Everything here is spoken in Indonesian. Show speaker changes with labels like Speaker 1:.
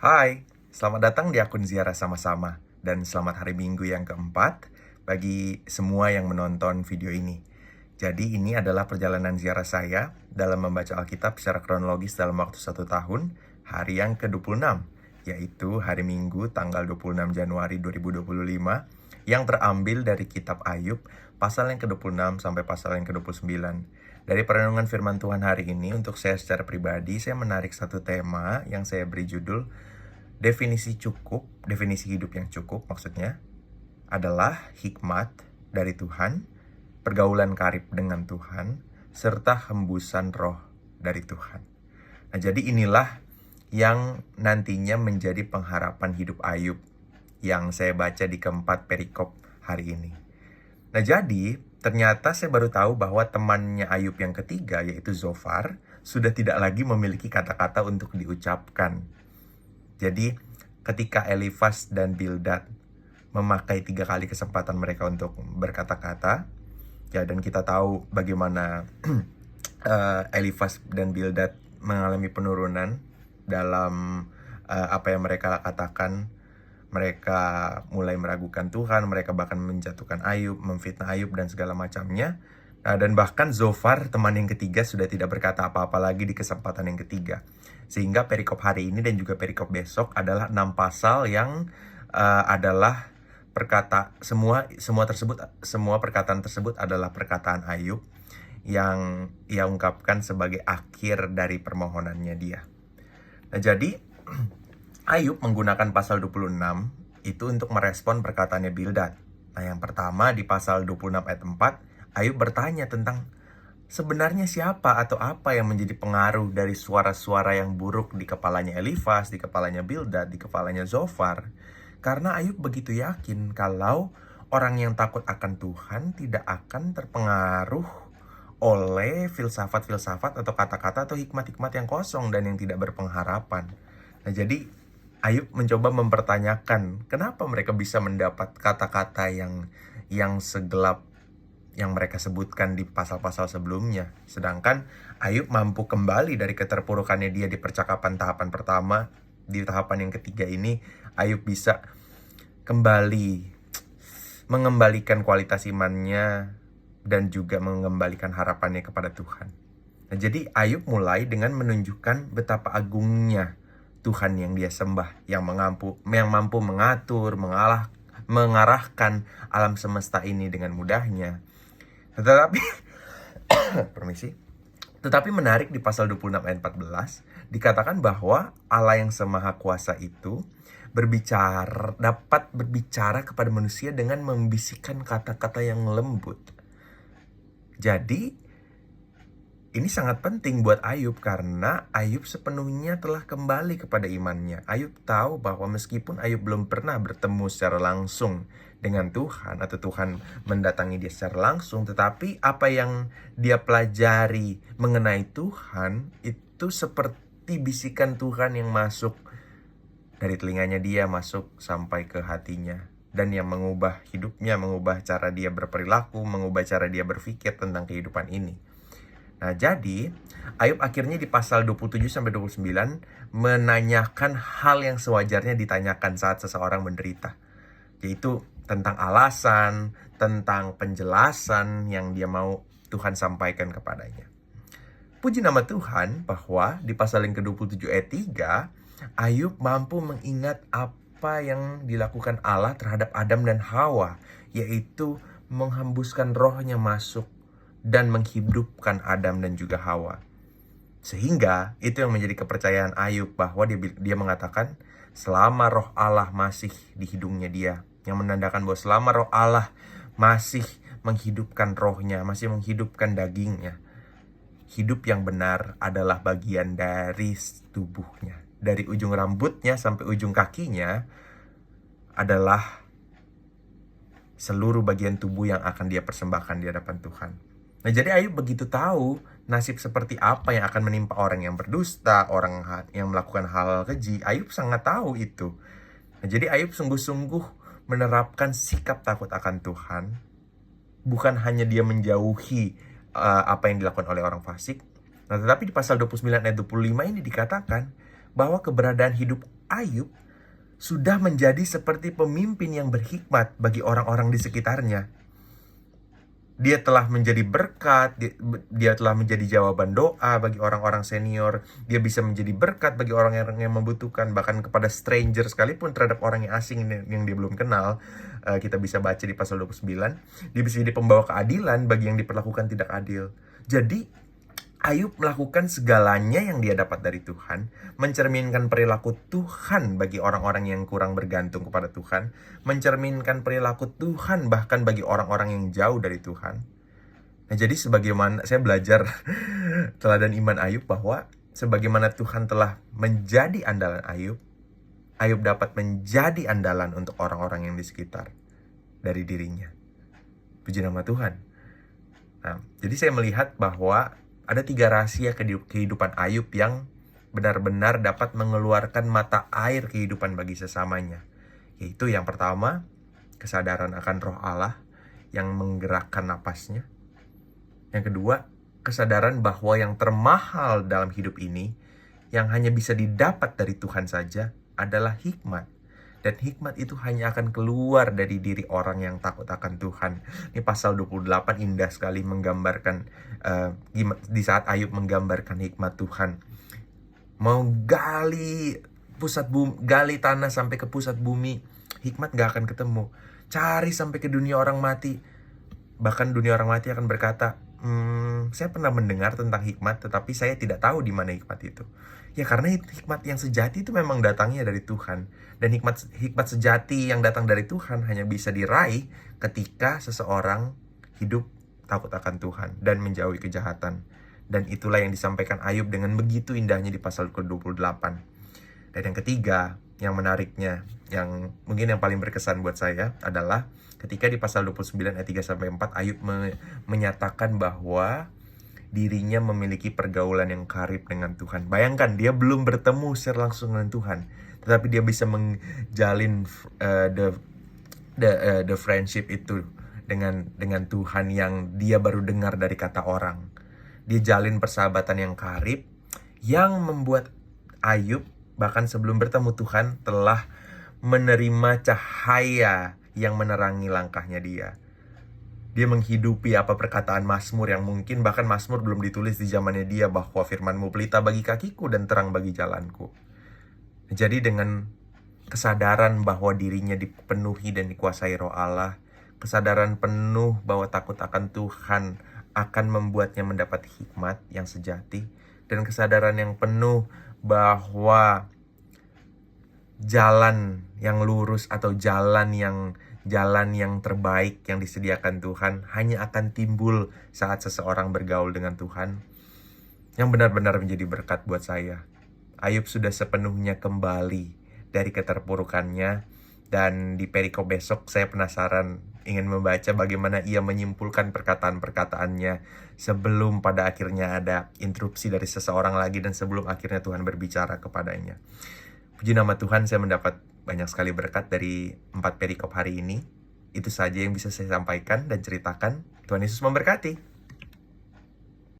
Speaker 1: Hai, selamat datang di akun Ziarah Sama-Sama dan selamat hari Minggu yang keempat bagi semua yang menonton video ini. Jadi ini adalah perjalanan ziarah saya dalam membaca Alkitab secara kronologis dalam waktu 1 tahun, hari yang ke-26, yaitu hari Minggu tanggal 26 Januari 2025 yang terambil dari kitab Ayub pasal yang ke-26 sampai pasal yang ke-29. Dari perenungan firman Tuhan hari ini, untuk saya secara pribadi, saya menarik satu tema yang saya beri judul definisi hidup yang cukup maksudnya adalah hikmat dari Tuhan, pergaulan karib dengan Tuhan, serta hembusan roh dari Tuhan. Nah, jadi inilah yang nantinya menjadi pengharapan hidup Ayub yang saya baca di keempat perikop hari ini. Nah, jadi ternyata saya baru tahu bahwa temannya Ayub yang ketiga, yaitu Zofar, sudah tidak lagi memiliki kata-kata untuk diucapkan. Jadi ketika Elifas dan Bildad memakai 3 kali kesempatan mereka untuk berkata-kata, ya, dan kita tahu bagaimana Elifas dan Bildad mengalami penurunan dalam apa yang mereka katakan. Mereka mulai meragukan Tuhan, mereka bahkan menjatuhkan Ayub, memfitnah Ayub dan segala macamnya. Dan bahkan Zofar, teman yang ketiga, sudah tidak berkata apa-apa lagi di kesempatan yang ketiga. Sehingga perikop hari ini dan juga perikop besok adalah 6 pasal yang adalah semua perkataan tersebut adalah perkataan Ayub yang ia ungkapkan sebagai akhir dari permohonannya dia. Nah, jadi Ayub menggunakan pasal 26 itu untuk merespon perkataannya Bildad. Nah, yang pertama di pasal 26 ayat 4, Ayub bertanya tentang sebenarnya siapa atau apa yang menjadi pengaruh dari suara-suara yang buruk di kepalanya Elifas, di kepalanya Bildad, di kepalanya Zofar. Karena Ayub begitu yakin kalau orang yang takut akan Tuhan tidak akan terpengaruh oleh filsafat-filsafat atau kata-kata atau hikmat-hikmat yang kosong dan yang tidak berpengharapan. Nah, jadi Ayub mencoba mempertanyakan kenapa mereka bisa mendapat kata-kata yang segelap yang mereka sebutkan di pasal-pasal sebelumnya. Sedangkan Ayub mampu kembali dari keterpurukannya dia di percakapan tahapan pertama. Di tahapan yang ketiga ini, Ayub bisa kembali mengembalikan kualitas imannya dan juga mengembalikan harapannya kepada Tuhan. Nah, jadi Ayub mulai dengan menunjukkan betapa agungnya Tuhan yang dia sembah, yang mampu mengatur, mengarahkan alam semesta ini dengan mudahnya. Tetapi Tetapi menarik di pasal 26 ayat 14 dikatakan bahwa Allah yang Semaha Kuasa itu dapat berbicara kepada manusia dengan membisikkan kata-kata yang lembut. Jadi ini sangat penting buat Ayub karena Ayub sepenuhnya telah kembali kepada imannya. Ayub tahu bahwa meskipun Ayub belum pernah bertemu secara langsung dengan Tuhan atau Tuhan mendatangi dia secara langsung, tetapi apa yang dia pelajari mengenai Tuhan itu seperti bisikan Tuhan yang masuk dari telinganya dia, masuk sampai ke hatinya, dan yang mengubah hidupnya, mengubah cara dia berperilaku, mengubah cara dia berpikir tentang kehidupan ini. Nah, jadi Ayub akhirnya di pasal 27-29 menanyakan hal yang sewajarnya ditanyakan saat seseorang menderita, yaitu tentang alasan, tentang penjelasan yang dia mau Tuhan sampaikan kepadanya. Puji nama Tuhan bahwa di pasal yang ke-27 ayat 3, Ayub mampu mengingat apa yang dilakukan Allah terhadap Adam dan Hawa, yaitu menghembuskan rohnya masuk dan menghidupkan Adam dan juga Hawa. Sehingga itu yang menjadi kepercayaan Ayub bahwa dia mengatakan selama roh Allah masih di hidungnya dia, yang menandakan bahwa selama roh Allah masih menghidupkan rohnya, masih menghidupkan dagingnya, hidup yang benar adalah bagian dari tubuhnya. Dari ujung rambutnya sampai ujung kakinya adalah seluruh bagian tubuh yang akan dia persembahkan di hadapan Tuhan. Nah, jadi Ayub begitu tahu nasib seperti apa yang akan menimpa orang yang berdusta, orang yang melakukan hal keji. Ayub sangat tahu itu. Nah, jadi Ayub sungguh-sungguh menerapkan sikap takut akan Tuhan. Bukan hanya dia menjauhi apa yang dilakukan oleh orang fasik. Nah, tetapi di pasal 29 ayat 25 ini dikatakan bahwa keberadaan hidup Ayub sudah menjadi seperti pemimpin yang berhikmat bagi orang-orang di sekitarnya. Dia telah menjadi berkat, dia telah menjadi jawaban doa bagi orang-orang senior. Dia bisa menjadi berkat bagi orang-orang yang membutuhkan, bahkan kepada stranger sekalipun, terhadap orang yang asing yang dia belum kenal. Kita bisa baca di pasal 29. Dia bisa jadi pembawa keadilan bagi yang diperlakukan tidak adil. Jadi Ayub melakukan segalanya yang dia dapat dari Tuhan, mencerminkan perilaku Tuhan bagi orang-orang yang kurang bergantung kepada Tuhan, mencerminkan perilaku Tuhan bahkan bagi orang-orang yang jauh dari Tuhan. Nah, jadi sebagaimana saya belajar teladan iman Ayub, bahwa sebagaimana Tuhan telah menjadi andalan Ayub, Ayub dapat menjadi andalan untuk orang-orang yang di sekitar dari dirinya. Puji nama Tuhan. Nah, jadi saya melihat bahwa ada 3 rahasia kehidupan Ayub yang benar-benar dapat mengeluarkan mata air kehidupan bagi sesamanya. Yaitu yang pertama, kesadaran akan roh Allah yang menggerakkan napasnya. Yang kedua, kesadaran bahwa yang termahal dalam hidup ini, yang hanya bisa didapat dari Tuhan saja, adalah hikmat. Dan hikmat itu hanya akan keluar dari diri orang yang takut akan Tuhan. Ini pasal 28 indah sekali menggambarkan, di saat Ayub menggambarkan hikmat Tuhan. Mau gali tanah sampai ke pusat bumi, hikmat gak akan ketemu. Cari sampai ke dunia orang mati, bahkan dunia orang mati akan berkata, saya pernah mendengar tentang hikmat, tetapi saya tidak tahu di mana hikmat itu. Ya karena hikmat yang sejati itu memang datangnya dari Tuhan. Dan hikmat sejati yang datang dari Tuhan hanya bisa diraih ketika seseorang hidup takut akan Tuhan dan menjauhi kejahatan. Dan itulah yang disampaikan Ayub dengan begitu indahnya di pasal ke-28. Dan yang ketiga, yang menariknya, yang mungkin yang paling berkesan buat saya adalah ketika di pasal 29 ayat 3-4 Ayub menyatakan bahwa dirinya memiliki pergaulan yang karib dengan Tuhan. Bayangkan, dia belum bertemu secara langsung dengan Tuhan, tetapi dia bisa menjalin the friendship itu dengan Tuhan yang dia baru dengar dari kata orang. Dia jalin persahabatan yang karib yang membuat Ayub bahkan sebelum bertemu Tuhan telah menerima cahaya yang menerangi langkahnya dia. Dia menghidupi apa perkataan Mazmur yang mungkin bahkan Mazmur belum ditulis di zamannya dia, bahwa firman-Mu pelita bagi kakiku dan terang bagi jalanku. Jadi dengan kesadaran bahwa dirinya dipenuhi dan dikuasai roh Allah, kesadaran penuh bahwa takut akan Tuhan akan membuatnya mendapat hikmat yang sejati, dan kesadaran yang penuh bahwa jalan yang lurus atau jalan yang terbaik yang disediakan Tuhan hanya akan timbul saat seseorang bergaul dengan Tuhan, yang benar-benar menjadi berkat buat saya. Ayub sudah sepenuhnya kembali dari keterpurukannya, dan di perikop besok saya penasaran ingin membaca bagaimana ia menyimpulkan perkataan-perkataannya sebelum pada akhirnya ada interupsi dari seseorang lagi, dan sebelum akhirnya Tuhan berbicara kepadanya. Puji nama Tuhan, saya mendapat banyak sekali berkat dari 4 perikop hari ini. Itu saja yang bisa saya sampaikan dan ceritakan. Tuhan Yesus memberkati.